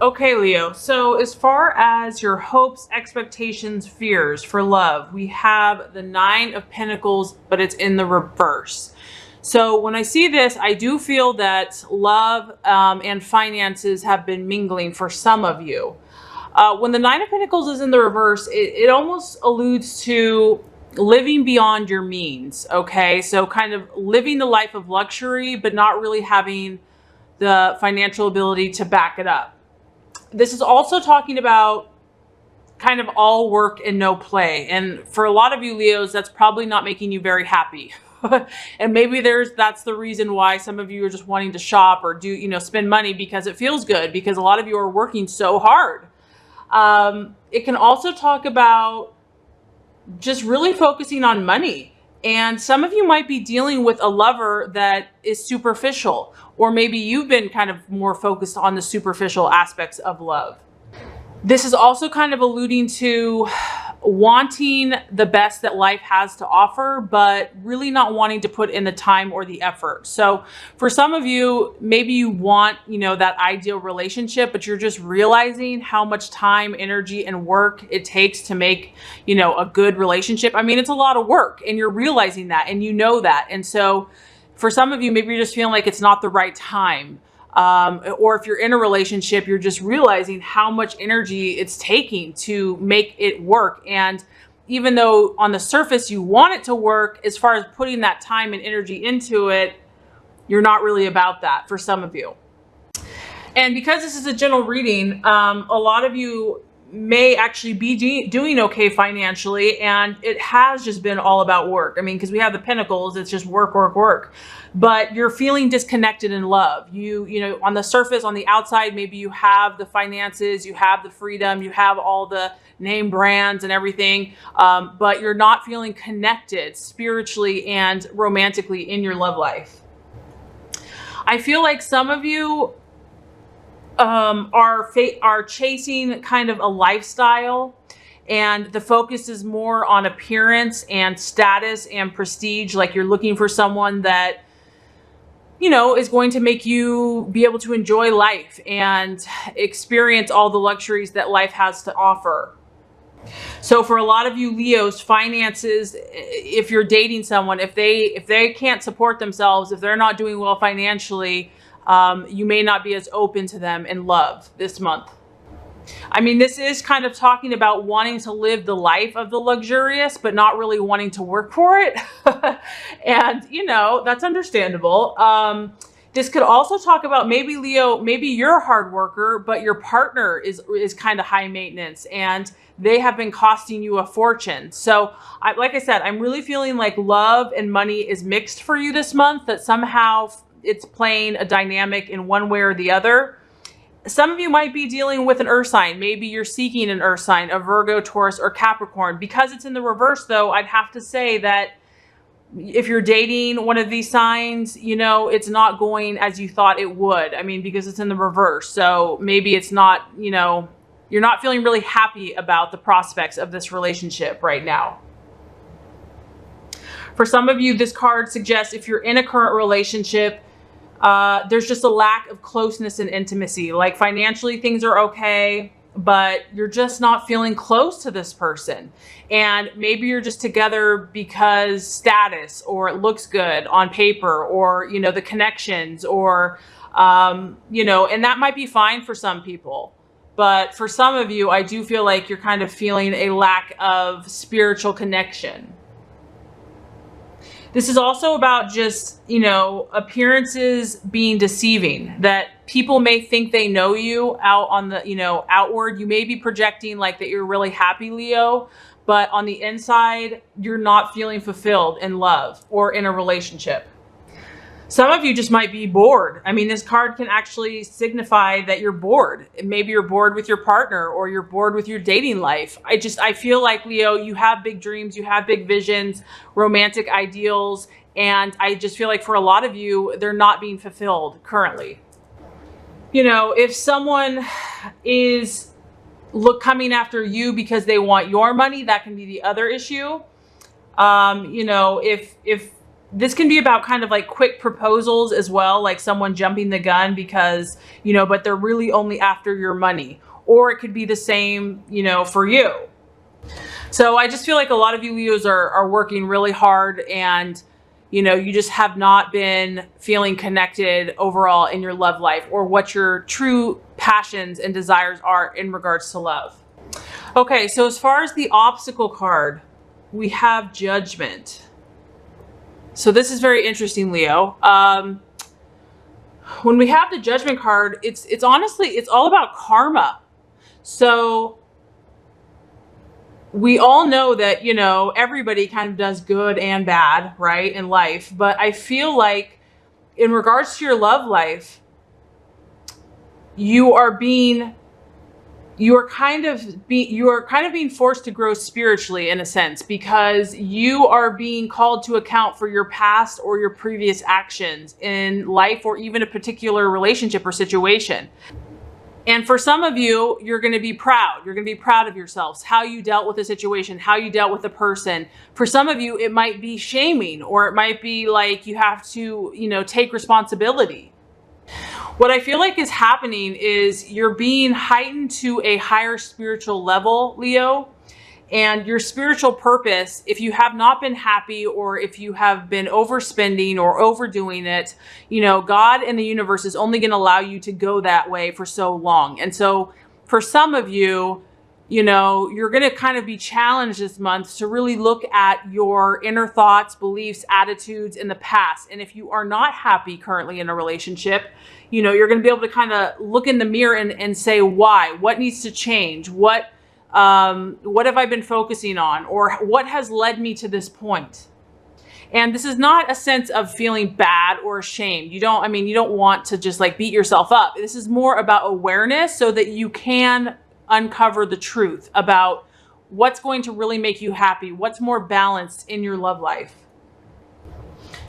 Okay, Leo. So as far as your hopes, expectations, fears for love, we have the Nine of Pentacles, but it's in the reverse. So when I see this, I do feel that love and finances have been mingling for some of you. When the Nine of Pentacles is in the reverse, it almost alludes to living beyond your means. Okay, so kind of living the life of luxury, but not really having the financial ability to back it up. This is also talking about kind of all work and no play. And for a lot of you Leos, that's probably not making you very happy. And maybe that's the reason why some of you are just wanting to shop or do, spend money because it feels good, because a lot of you are working so hard. It can also talk about just really focusing on money. And some of you might be dealing with a lover that is superficial, or maybe you've been kind of more focused on the superficial aspects of love. This is also kind of alluding to wanting the best that life has to offer, but really not wanting to put in the time or the effort. So for some of you, maybe you want, that ideal relationship, but you're just realizing how much time, energy, and work it takes to make, a good relationship. I mean, it's a lot of work, and you're realizing that, and you know that. And so for some of you, maybe you're just feeling like it's not the right time. Or if you're in a relationship, you're just realizing how much energy it's taking to make it work. And even though on the surface you want it to work, as far as putting that time and energy into it, you're not really about that for some of you. And because this is a general reading, a lot of you may actually be doing okay financially, and it has just been all about work. I mean, because we have the Pentacles, it's just work, work, work. But you're feeling disconnected in love. You on the surface, on the outside, maybe you have the finances, you have the freedom, you have all the name brands and everything, but you're not feeling connected spiritually and romantically in your love life. I feel like some of you are chasing kind of a lifestyle, and the focus is more on appearance and status and prestige. Like you're looking for someone that, is going to make you be able to enjoy life and experience all the luxuries that life has to offer. So for a lot of you Leos, finances, if you're dating someone, if they can't support themselves, if they're not doing well financially, you may not be as open to them in love this month. I mean, this is kind of talking about wanting to live the life of the luxurious, but not really wanting to work for it. And, that's understandable. This could also talk about maybe Leo, maybe you're a hard worker, but your partner is kind of high maintenance and they have been costing you a fortune. So like I said, I'm really feeling like love and money is mixed for you this month, that somehow it's playing a dynamic in one way or the other. Some of you might be dealing with an earth sign. Maybe you're seeking an earth sign, a Virgo, Taurus, or Capricorn. Because it's in the reverse though, I'd have to say that if you're dating one of these signs, it's not going as you thought it would. I mean, because it's in the reverse. So maybe it's not, you're not feeling really happy about the prospects of this relationship right now. For some of you, this card suggests if you're in a current relationship, there's just a lack of closeness and intimacy. Like financially things are okay, but you're just not feeling close to this person. And maybe you're just together because status, or it looks good on paper, or, the connections, or, and that might be fine for some people. But for some of you, I do feel like you're kind of feeling a lack of spiritual connection. This is also about just, appearances being deceiving, that people may think they know you out on the, outward. You may be projecting like that you're really happy, Leo, but on the inside, you're not feeling fulfilled in love or in a relationship. Some of you just might be bored. I mean, this card can actually signify that you're bored. Maybe you're bored with your partner, or you're bored with your dating life. I feel like, Leo, you have big dreams, you have big visions, romantic ideals, and I just feel like for a lot of you, they're not being fulfilled currently. If someone is coming after you because they want your money, that can be the other issue. If this can be about kind of like quick proposals as well, like someone jumping the gun because, but they're really only after your money. Or it could be the same, for you. So I just feel like a lot of you Leos are working really hard, and, you just have not been feeling connected overall in your love life, or what your true passions and desires are in regards to love. Okay, so as far as the obstacle card, we have Judgment. So this is very interesting, Leo. When we have the Judgment card, it's honestly, it's all about karma. So we all know that, everybody kind of does good and bad, right, in life. But I feel like in regards to your love life, you are kind of being forced to grow spiritually, in a sense, because you are being called to account for your past or your previous actions in life, or even a particular relationship or situation. And for some of you, you're going to be proud. You're going to be proud of yourselves, how you dealt with the situation, how you dealt with the person. For some of you, it might be shaming, or it might be like you have to, take responsibility. What I feel like is happening is you're being heightened to a higher spiritual level, Leo, and your spiritual purpose, if you have not been happy, or if you have been overspending or overdoing it, God and the universe is only going to allow you to go that way for so long. And so for some of you, you're going to kind of be challenged this month to really look at your inner thoughts, beliefs, attitudes in the past. And if you are not happy currently in a relationship, you're going to be able to kind of look in the mirror and say, why? What needs to change? What have I been focusing on? Or what has led me to this point? And this is not a sense of feeling bad or ashamed. You don't want to just like beat yourself up. This is more about awareness, so that you can uncover the truth about what's going to really make you happy, what's more balanced in your love life.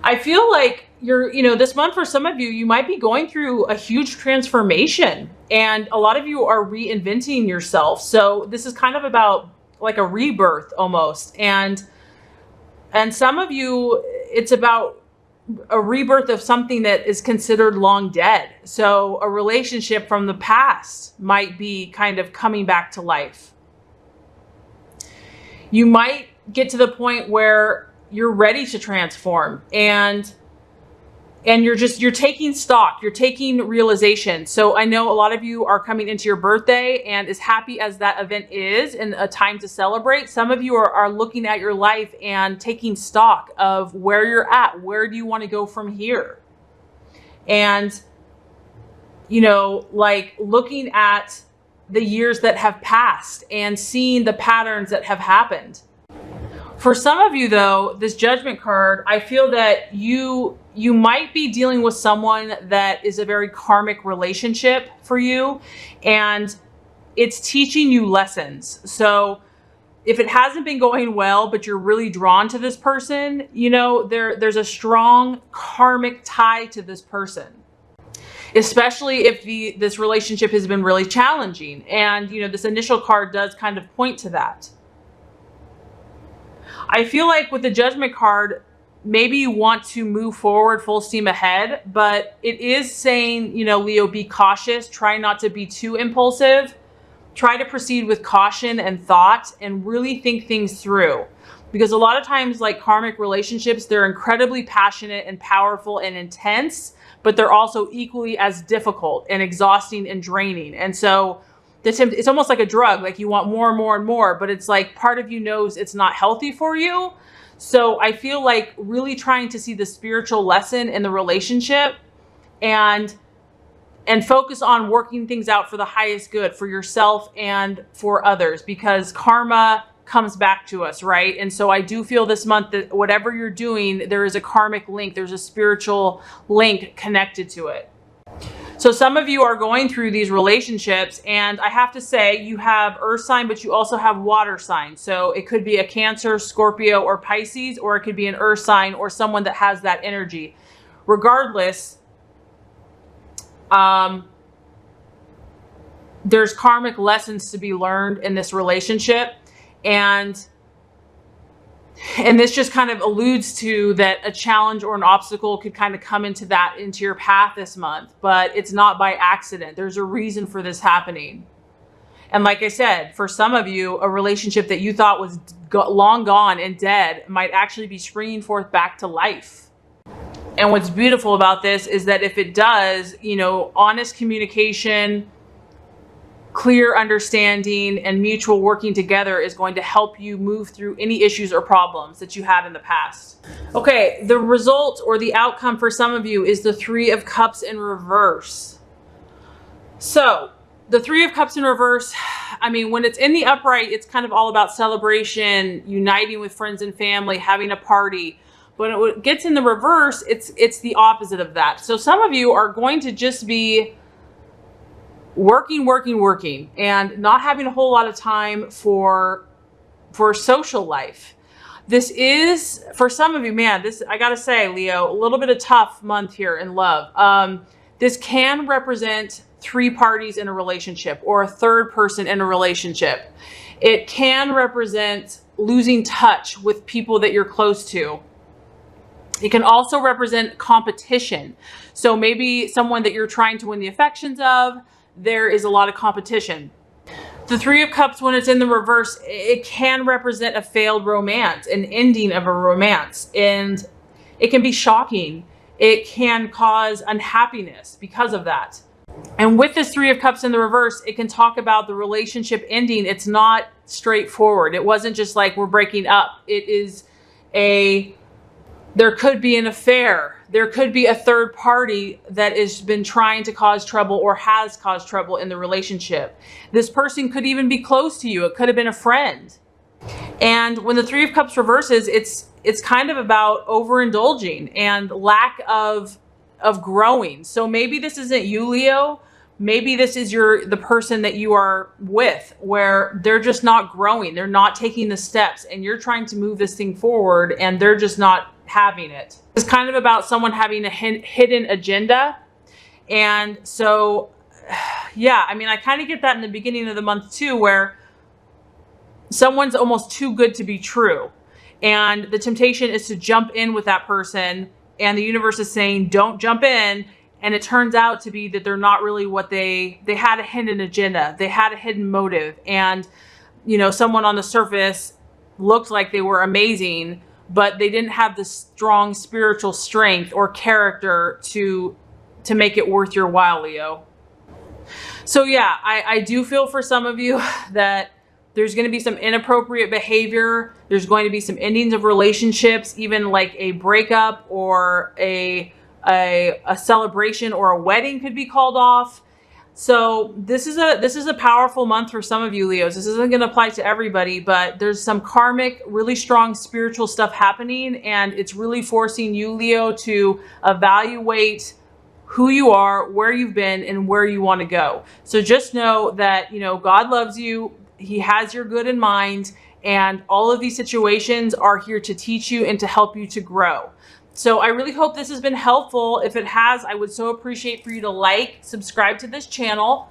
I feel like this month for some of you, you might be going through a huge transformation, and a lot of you are reinventing yourself. So this is kind of about like a rebirth almost. And some of you, it's about a rebirth of something that is considered long dead. So a relationship from the past might be kind of coming back to life. You might get to the point where you're ready to transform, and you're taking stock, you're taking realization. So I know a lot of you are coming into your birthday, and as happy as that event is and a time to celebrate, some of you are looking at your life and taking stock of where you're at. Where do you want to go from here? And, like looking at the years that have passed and seeing the patterns that have happened. For some of you though, this Judgment card, I feel that you might be dealing with someone that is a very karmic relationship for you, and it's teaching you lessons. So if it hasn't been going well, but you're really drawn to this person, there's a strong karmic tie to this person, especially if this relationship has been really challenging. And, this initial card does kind of point to that. I feel like with the Judgment card, maybe you want to move forward full steam ahead, but it is saying, Leo, be cautious. Try not to be too impulsive. Try to proceed with caution and thought, and really think things through. Because a lot of times, like karmic relationships, they're incredibly passionate and powerful and intense, but they're also equally as difficult and exhausting and draining. And so it's almost like a drug. Like you want more and more and more, but it's like part of you knows it's not healthy for you. So I feel like really trying to see the spiritual lesson in the relationship, and focus on working things out for the highest good for yourself and for others, because karma comes back to us, right? And so I do feel this month that whatever you're doing, there is a karmic link. There's a spiritual link connected to it. So some of you are going through these relationships, and I have to say you have earth sign, but you also have water sign. So it could be a Cancer, Scorpio, or Pisces, or it could be an earth sign or someone that has that energy. Regardless, there's karmic lessons to be learned in this relationship. And And this just kind of alludes to that a challenge or an obstacle could kind of come into your path this month, but it's not by accident. There's a reason for this happening. And like I said, for some of you, a relationship that you thought was long gone and dead might actually be springing forth back to life. And what's beautiful about this is that if it does, honest communication, clear understanding, and mutual working together is going to help you move through any issues or problems that you had in the past. Okay, the result or the outcome for some of you is the Three of Cups in reverse. So the Three of Cups in reverse, when it's in the upright, it's kind of all about celebration, uniting with friends and family, having a party. When it gets in the reverse, it's the opposite of that. So some of you are going to just be working, and not having a whole lot of time for social life. This is, for some of you, man, I gotta say, Leo, a little bit of tough month here in love. This can represent three parties in a relationship or a third person in a relationship. It can represent losing touch with people that you're close to. It can also represent competition. So maybe someone that you're trying to win the affections of, there is a lot of competition. The Three of Cups, when it's in the reverse, it can represent a failed romance, an ending of a romance. And it can be shocking. It can cause unhappiness because of that. And with this Three of Cups in the reverse, it can talk about the relationship ending. It's not straightforward. It wasn't just like we're breaking up. It is there could be an affair. There could be a third party that has been trying to cause trouble or has caused trouble in the relationship. This person could even be close to you. It could have been a friend. And when the Three of Cups reverses, it's kind of about overindulging and lack of growing. So maybe this isn't you, Leo. Maybe this is the person that you are with, where they're just not growing. They're not taking the steps, and you're trying to move this thing forward and they're just not having it. It's kind of about someone having a hidden agenda. And so, yeah, I kind of get that in the beginning of the month too, where someone's almost too good to be true. And the temptation is to jump in with that person, and the universe is saying, don't jump in. And it turns out to be that they're not really what they had a hidden agenda. They had a hidden motive. And, someone on the surface looked like they were amazing, but they didn't have the strong spiritual strength or character to make it worth your while, Leo. So yeah, I do feel for some of you that there's going to be some inappropriate behavior. There's going to be some endings of relationships, even like a breakup or a celebration or a wedding could be called off. So this is a powerful month for some of you, Leos. This isn't going to apply to everybody, but there's some karmic, really strong spiritual stuff happening, and it's really forcing you, Leo, to evaluate who you are, where you've been, and where you want to go. So just know that, God loves you. He has your good in mind, and all of these situations are here to teach you and to help you to grow. So I really hope this has been helpful. If it has, I would so appreciate for you to like, subscribe to this channel.